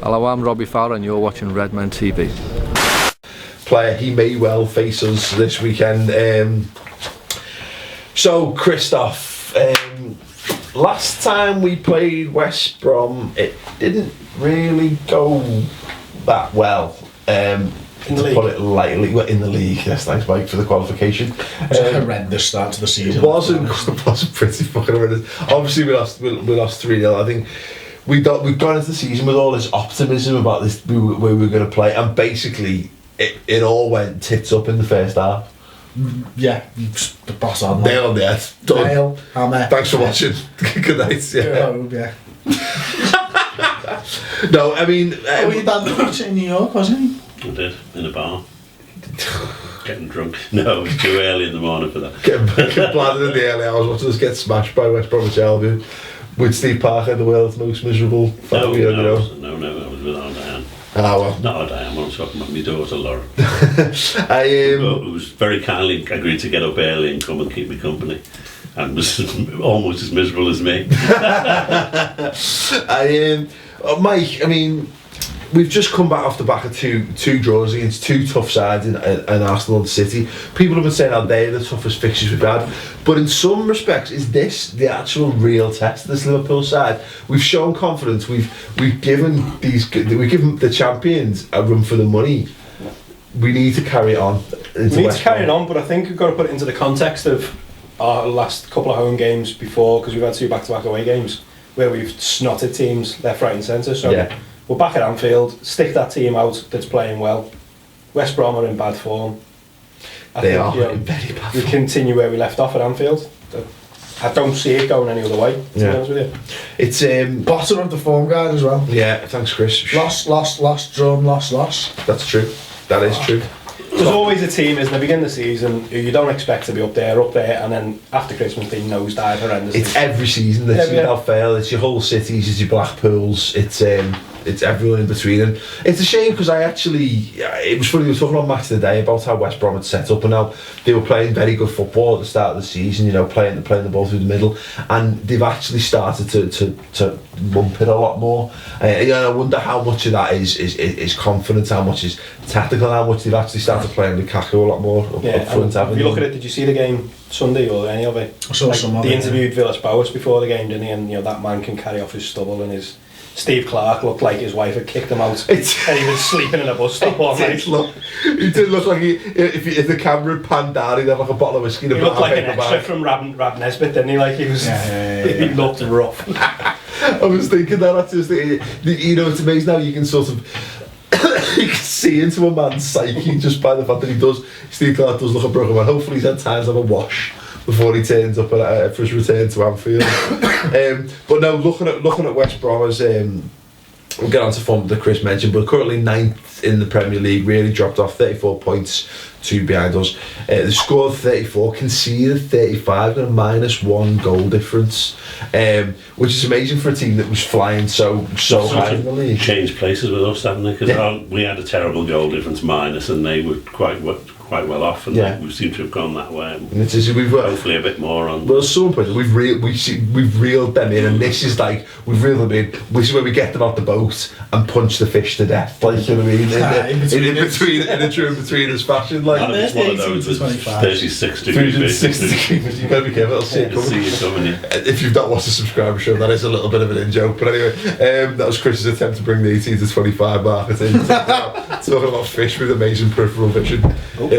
Hello, I'm Robbie Fowler and you're watching Redmen TV. Player, he may well face us this weekend. So, Christoph, last time we played West Brom, it didn't really go that well. In the league? Put it lightly, in the league. Yes, thanks, Mike, for the qualification. It was a horrendous start to the season. It wasn't pretty fucking horrendous. Obviously, we lost 3-0. I think we've gone into the season with all this optimism about this, where we were going to play, and basically it all went tits up in the first half. Yeah, the boss on. Nail on the head. Done. Nail, hammer. Thanks for watching. Good night. Yeah. No, I mean... your dad watched it in New York, wasn't he? I did, in a bar. Getting drunk. No, it was too early in the morning for that. Getting bladdered in the early hours, watching us get smashed by West Bromwich Albion with Steve Parker, the world's most miserable fan. No, I was with our Diane. Ah, well. Not our Diane, I was talking about my daughter Laura. Who was very kindly agreed to get up early and come and keep me company. And was almost as miserable as me. Mike, I mean, we've just come back off the back of two draws against two tough sides in Arsenal and City. People have been saying how they're the toughest fixtures we've had, but in some respects, is this the actual real test? This Liverpool side, we've shown confidence. We've given the champions a run for the money. We need to carry it on. We need to carry it on, but I think we've got to put it into the context of our last couple of home games before, because we've had 2 back-to-back away games where we've snotted teams left, right and centre. So yeah. We're back at Anfield, stick that team out that's playing well. West Brom are in bad form. They are in very bad form. We continue where we left off at Anfield. I don't see it going any other way, to be honest with you. It's bottom of the form guide as well. Yeah, thanks Chris. Lost, drum, lost. That's true. That is true. There's always a team, isn't there, beginning of the season who you don't expect to be up there, and then after Christmas they nosedive horrendously. It's every season without fail. It's your whole cities, it's your Blackpools, it's everyone in between, and it's a shame because it was funny, we were talking on Match of the Day about how West Brom had set up and how they were playing very good football at the start of the season, playing the ball through the middle, and they've actually started to lump it a lot more. I wonder how much of that is confidence, how much is tactical, how much they've actually started playing Lukaku a lot more up front. If you look at it, did you see the game Sunday or any of it? I saw some of it. They interviewed Villas-Boas before the game, didn't he? And that man can carry off his stubble, and his Steve Clark looked like his wife had kicked him out and he was sleeping in a bus stop all night. He did look like if the camera had panned down, he'd have like a bottle of whiskey. He looked like an extra from Rab Nesbitt, didn't he? Like he was, he looked rough. I was thinking that, it's amazing how you can sort of you can see into a man's psyche just by the fact that Steve Clark does look a broken man. Hopefully he's had time to have a wash before he turns up for his return to Anfield. But no, looking at West Brom, as we'll get on to form that Chris mentioned, but currently 9th in the Premier League, really dropped off, 34 points, 2 behind us. They scored 34, conceded 35, and a -1 goal difference, which is amazing for a team that was flying so high in the league. Changed places with us, haven't they? Because we had a terrible goal difference minus, and they were quite well off, and we seem to have gone that way. And hopefully a bit more on. Well, at some point we've reeled them in, and this is like we've reeled them in. This is where we get them out the boat and punch the fish to death. Like, you know what I mean? In a true between-us fashion. Like, it's one of those 36 degree fish. You gotta be careful. I'll see it coming. If you've not watched the subscriber show, that is a little bit of an in-joke. But anyway, that was Chris's attempt to bring the 18 to 25 market in. Talking about fish with amazing peripheral vision.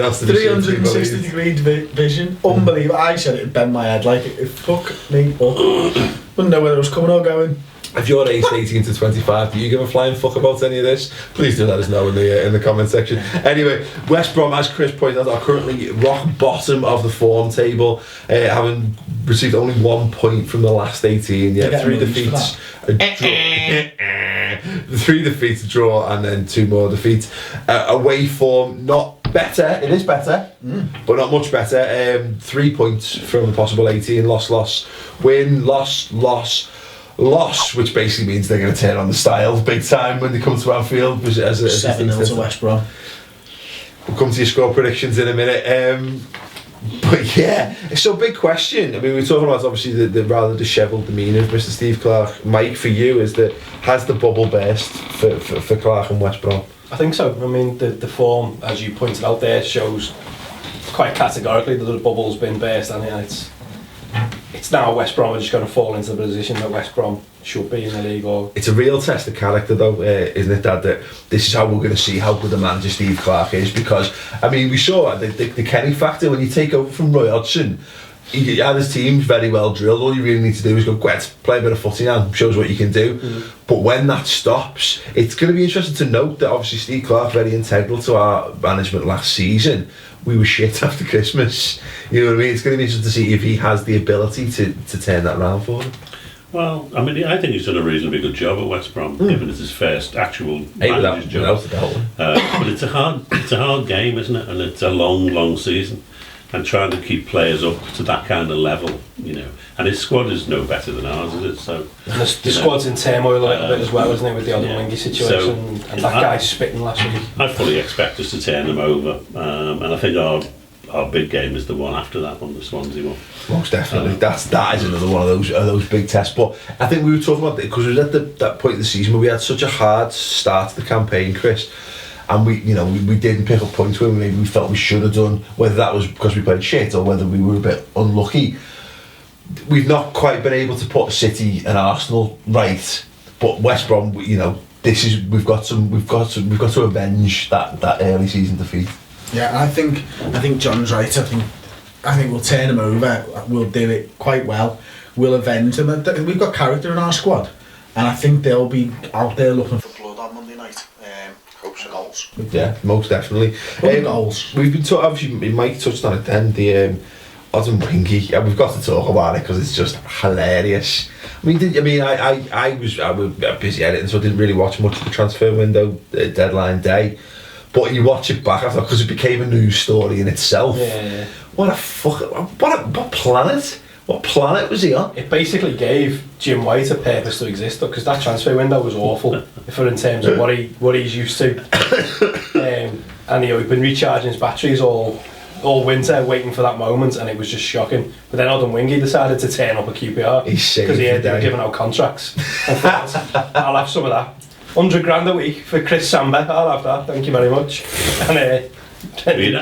360 degree vision, unbelievable. I said it'd bend my head, like it fuck me up. Wouldn't know whether it was coming or going. If you're aged 18 to 25, do you give a flying fuck about any of this? Please do let us know in the comment section. Anyway, West Brom, as Chris pointed out, are currently rock bottom of the form table, having received only 1 point from the last 18. Yeah, 3 defeats, a draw, 3 defeats, a draw, and then 2 more defeats. Away form, not better. It is better, but not much better. 3 points from a possible 18. Loss, win, loss, which basically means they're going to turn on the styles big time when they come to Anfield. 7-0 to West Brom. We'll come to your score predictions in a minute. But yeah, so big question. I mean, we're talking about obviously the rather dishevelled demeanour of Mr. Steve Clarke. Mike, for you, has the bubble burst for Clarke and West Brom? I think so. I mean, the form, as you pointed out there, shows quite categorically that the bubble's been burst, and it's now West Brom are just going to fall into the position that West Brom should be in the league. Or it's a real test of character, though, isn't it, Dad? That this is how we're going to see how good a manager Steve Clarke is. Because I mean, we saw the Kenny factor when you take over from Roy Hodgson. He had his team very well drilled. All you really need to do is go, play a bit of footy now, shows what you can do. But when that stops, it's going to be interesting to note that obviously Steve Clarke very integral to our management last season. We were shit after Christmas. You know what I mean? It's going to be interesting to see if he has the ability to turn that around for him. Well, I mean, I think he's done a reasonably good job at West Brom, given it's his first actual manager's job. But it's a hard game, isn't it? And it's a long season. And trying to keep players up to that kind of level, And his squad is no better than ours, is it? So and the squad's in turmoil a little bit as well, isn't it, with the Odemwingie situation? And that guy spitting last week. I fully expect us to turn them over, and I think our big game is the one after that one, the Swansea one. Most definitely, that is another one of those big tests. But I think we were talking about it because we was at that point of the season where we had such a hard start to the campaign, Chris. And we didn't pick up points where maybe we felt we should have done, whether that was because we played shit or whether we were a bit unlucky. We've not quite been able to put City and Arsenal right, but West Brom, we've got to avenge that early season defeat. Yeah, I think John's right. I think we'll turn them over. We'll do it quite well. We'll avenge them. We've got character in our squad, and I think they'll be out there looking for blood on Monday night. Hopes and goals. Yeah, most definitely. Goals. We've been obviously Mike touched on it then. The Odemwingie. Yeah, we've got to talk about it because it's just hilarious. I was busy editing, so I didn't really watch much of the transfer window deadline day. But you watch it back after because it became a news story in itself. Yeah. What planet? What planet was he on? It basically gave Jim White a purpose to exist, because that transfer window was awful for in terms of what he's used to. And he'd been recharging his batteries all winter, waiting for that moment, and it was just shocking. But then Odemwingie decided to turn up at QPR because he heard they were giving out contracts. I thought, I'll have some of that. 100 grand a week for Chris Samba. I'll have that. Thank you very much. And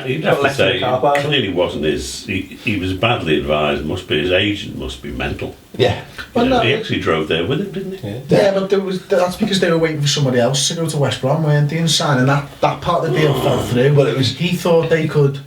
you'd have to say clearly wasn't his. He was badly advised. His agent must be mental. Yeah, he actually drove there with him, didn't he? Yeah, but that's because they were waiting for somebody else to go to West Brom, weren't they? And signing that part of the deal fell through. But he thought they could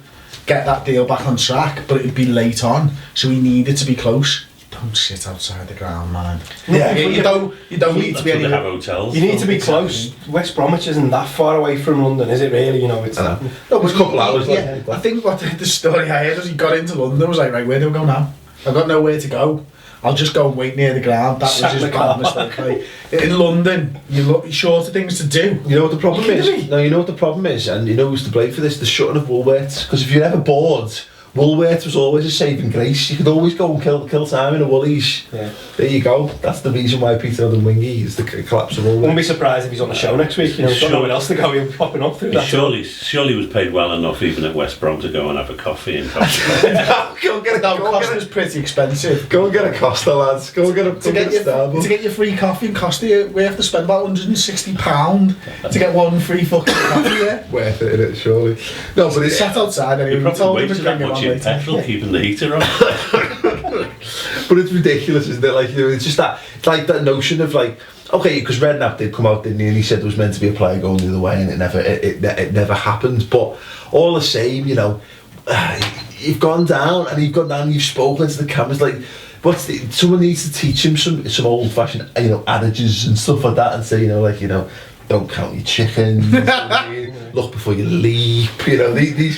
get that deal back on track, but it'd be late on, so he needed to be close. Don't sit outside the ground, man. Yeah, you don't need to be anywhere. Have hotels. You need to be close. West Bromwich isn't that far away from London, is it really? It's no, it was a couple hours. Yeah, I think what the story I heard was he got into London, was like, right, where do I go now? I've got nowhere to go. I'll just go and wait near the ground. That was his bad mistake. Like, in London, you're short of things to do. You know what the problem is? No, you know what the problem is, and you know who's to blame for this? The shutting of Woolworths. Because if you're ever bored, Woolworths was always a saving grace. You could always go and kill time in a Woolies. Yeah. There you go. That's the reason why Peter Odemwingie is the collapse of Woolworths. Wouldn't be surprised if he's on the show next week. He's got nowhere else to go. He'll be popping up through that. Surely was paid well enough even at West Brom to go and have a coffee and coffee. No, go and get a Costa's pretty expensive. Go and get a Costa, lads. Go and get a Starbucks. To get your free coffee in Costa, we have to spend about £160 to get one free fucking coffee. Yeah, worth it, innit? Surely. No, but it's sat outside anyway. You probably wasted that much in petrol keeping the heater on. But it's ridiculous, isn't it? Like, it's just that, it's like that notion of like, okay, because Redknapp did come out, didn't he? And he said there was meant to be a player going the other way, and it never happened. But all the same, you've gone down, and you've spoken to the cameras. Like, someone needs to teach him some old-fashioned, adages and stuff like that, and say, don't count your chickens. Look before you leap. Do you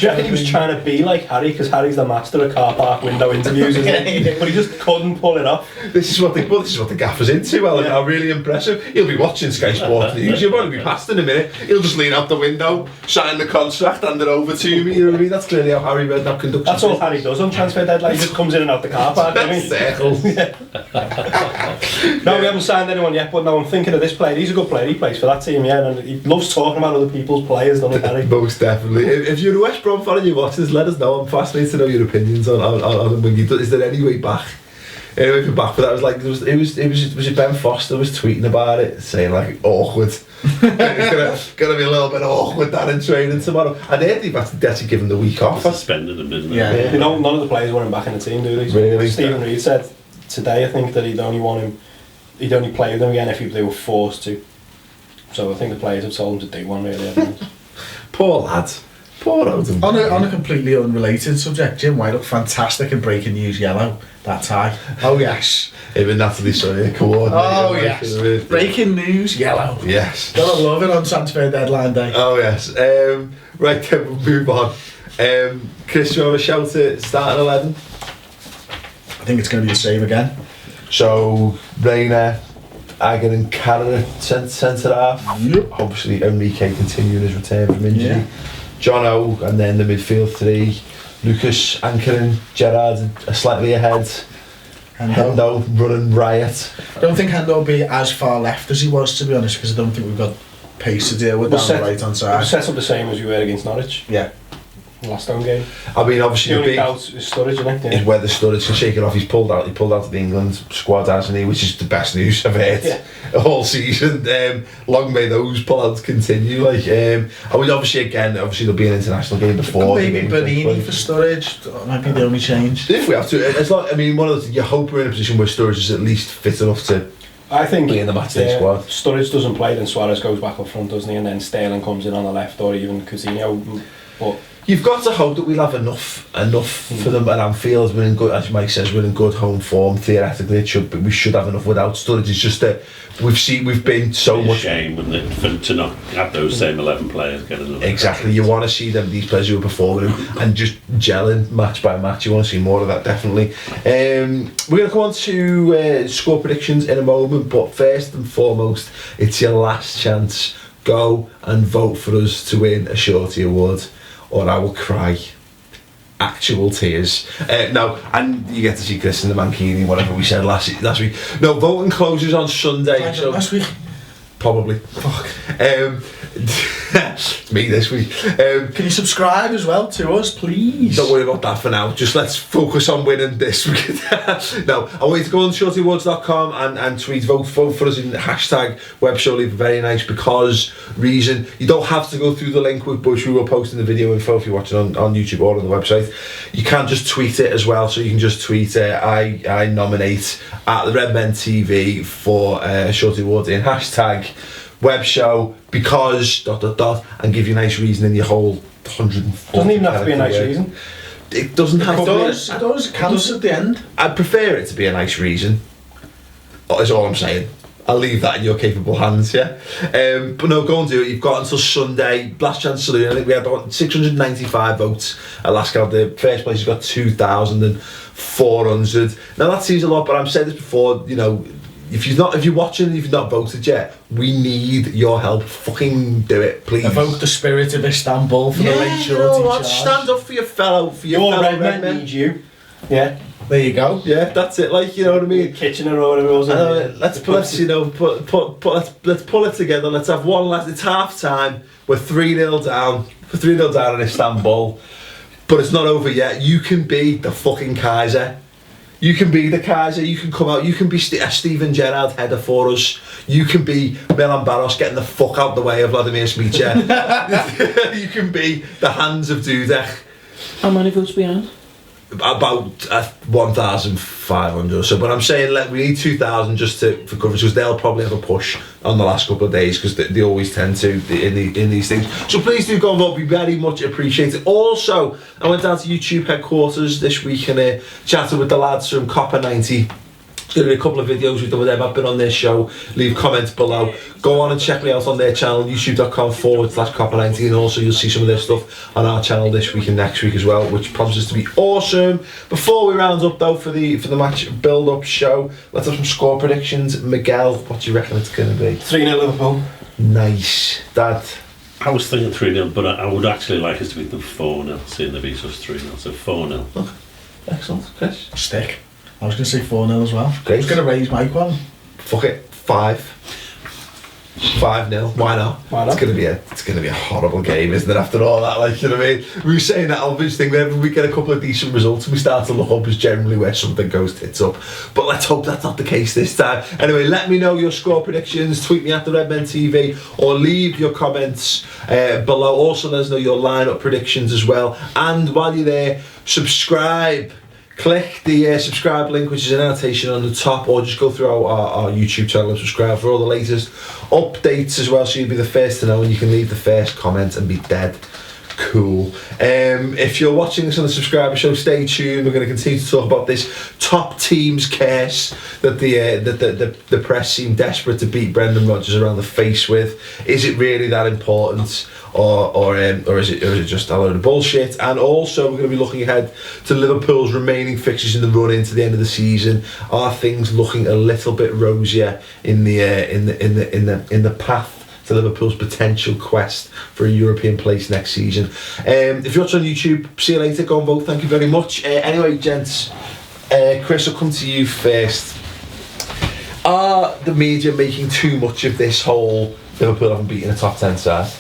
reckon he was trying to be like Harry, because Harry's the master of car park window interviews, isn't he? But he just couldn't pull it off. This is what the gaffer's into. Well, how really impressive. He'll be watching Sky Sports News. You'll probably be past in a minute. He'll just lean out the window, sign the contract, hand it over to me. You know what I mean? That's clearly how Harry Redknapp conducts. That's all Harry does on transfer deadline. He just comes in and out the car park. Circles. No, we haven't signed anyone yet. But no, I'm thinking of this player. He's a good player. He plays for that team, yeah, and he loves talking about other people's players. done it, Harry. Most definitely. If you're a West Brom fan and you're watching this, let us know. I'm fascinated to know your opinions on when you. Is there any way back? Anyway, back, but that was like was it Ben Foster was tweeting about it, saying like awkward. It's gonna be a little bit awkward that in training tomorrow. And they've actually given the week off. Suspended them, didn't they? Yeah. None of the players want him back in the team, do they? Really? Stephen Reid said today, I think, that he'd only play with them again if they were forced to. So I think the players have told him to do one, really. Poor lads. Poor Odin. On a completely unrelated subject, Jim White looked fantastic in Breaking News Yellow, that tie. Oh yes. Even Natalie Sonny coordinated. Oh yes. Breaking News Yellow. Yes. Gotta love it on transfer deadline day. Oh yes. Right then, we'll move on. Chris, do you want to shout at starting 11? I think it's going to be the same again. So, Rayner, Agar and Carragher centre half. Yep. Obviously, Enrique continuing his return from injury. Yeah. John O, and then the midfield three. Lucas anchoring, Gerrard slightly ahead. Hendo running riot. I don't think Hendo will be as far left as he was, to be honest, because I don't think we've got pace to deal with down the right hand side. We'll set up the same as we were against Norwich. Yeah. Last home game. I mean, obviously The the only big doubt is Sturridge, isn't it? is whether Sturridge can shake it off. He pulled out of the England squad, hasn't he? Which is the best news I've heard all season. Long may those pullouts continue. And we obviously there'll be an international game before. Maybe Bernini for Sturridge. That might be the only change. If we have to, it's not. I mean, one of the you hope we're in a position where Sturridge is at least fit enough to. I think be in the matchday squad. Sturridge doesn't play, then Suarez goes back up front, doesn't he? And then Sterling comes in on the left, or even Coutinho. But you've got to hope that we'll have enough for them at Anfield. We're in good, as Mike says, we're in good home form. Theoretically, we should have enough without Sturridge. It's just that we've been so much. Shame, wouldn't it, to not have those same 11 players get another. Exactly, you want to see these players who are performing and just gelling match by match. You want to see more of that, definitely. We're going to come on to score predictions in a moment, but first and foremost, it's your last chance. Go and vote for us to win a Shorty Award, or I will cry actual tears. No, and you get to see Chris in the Mankini, whatever we said last week. No, voting closes on Sunday. So last week? Probably. Fuck. Me this week. Can you subscribe as well to us, please? Don't worry about that for now. Just let's focus on winning this week. No, I want you to go on shortyawards.com and tweet vote for us in hashtag webshowleave. Very nice because reason. You don't have to go through the link with Bush. We will post in the video info if you're watching on YouTube or on the website. You can just tweet it as well. So you can just tweet I nominate at the Redmen TV for Shorty Awards in hashtag web show because ... and give you a nice reason in your whole 140. Doesn't even have to be a nice reason. It doesn't have to be. It does. It counts at the end. I prefer it to be a nice reason. That's all I'm saying. I'll leave that in your capable hands, yeah? But no, go and do it. You've got until Sunday. Last chance saloon. I think we had about 695 votes at last count. The first place has got 2,400. Now that seems a lot, but I've said this before, you know, if you're watching and you've not voted yet, we need your help. Fucking do it, please. Evoke the spirit of Istanbul for the late Shorty. You know what? charge. Stand up for your fellow Redmen need you. Yeah. There you go. Yeah, that's it. Like, you know what I mean. Kitchener or whatever it was. Let's pull it together. Let's have one last. It's half time. We're 3-0 down. We're 3-0 down in Istanbul, but it's not over yet. You can be the fucking Kaiser. You can be the Kaiser. You can come out. You can be a Steven Gerrard header for us. You can be Milan Baros getting the fuck out the way of Vladimir Smicha. You can be the hands of Dudek. How many votes behind? About 1,500 or so, but I'm saying we need 2,000 just for coverage because they'll probably have a push on the last couple of days because they always tend to in these things. So please do go and vote. Be very much appreciated. Also, I went down to YouTube headquarters this week and chatted with the lads from Copper 90. There's going to be a couple of videos we've done with them. I've been on their show. Leave comments below. Go on and check me out on their channel, youtube.com/Copper90, and also you'll see some of their stuff on our channel this week and next week as well, which promises to be awesome. Before we round up though for the match build-up show, let's have some score predictions. Miguel, what do you reckon it's going to be? 3-0 Liverpool. Nice. Dad? I was thinking 3-0, but I would actually like us to beat them 4-0, seeing they beat us 3-0, so 4-0. Okay. Excellent. Chris? Stick. I was going to say 4-0 as well. Great. I was going to raise my one. Fuck it. 5. 5-0. Why not? Why not? It's gonna be a horrible game, isn't it? After all that, like, you know what I mean? We were saying that obvious thing. Whenever we get a couple of decent results, we start to look up is generally where something goes tits up. But let's hope that's not the case this time. Anyway, let me know your score predictions. Tweet me at the Redmen TV or leave your comments below. Also, let us know your lineup predictions as well. And while you're there, subscribe. Click the subscribe link, which is an annotation on the top, or just go through our YouTube channel and subscribe for all the latest updates as well, so you'll be the first to know, and you can leave the first comment and be dead cool. If you're watching this on the subscriber show, stay tuned. We're going to continue to talk about this top team's curse that the press seem desperate to beat Brendan Rodgers around the face with. Is it really that important? Or is it just a load of bullshit? And also, we're going to be looking ahead to Liverpool's remaining fixtures in the run into the end of the season. Are things looking a little bit rosier in the path to Liverpool's potential quest for a European place next season? If you're watching on YouTube, see you later. Go and vote. Thank you very much. Anyway, gents, Chris, I'll come to you first. Are the media making too much of this whole Liverpool haven't beaten a top 10 side?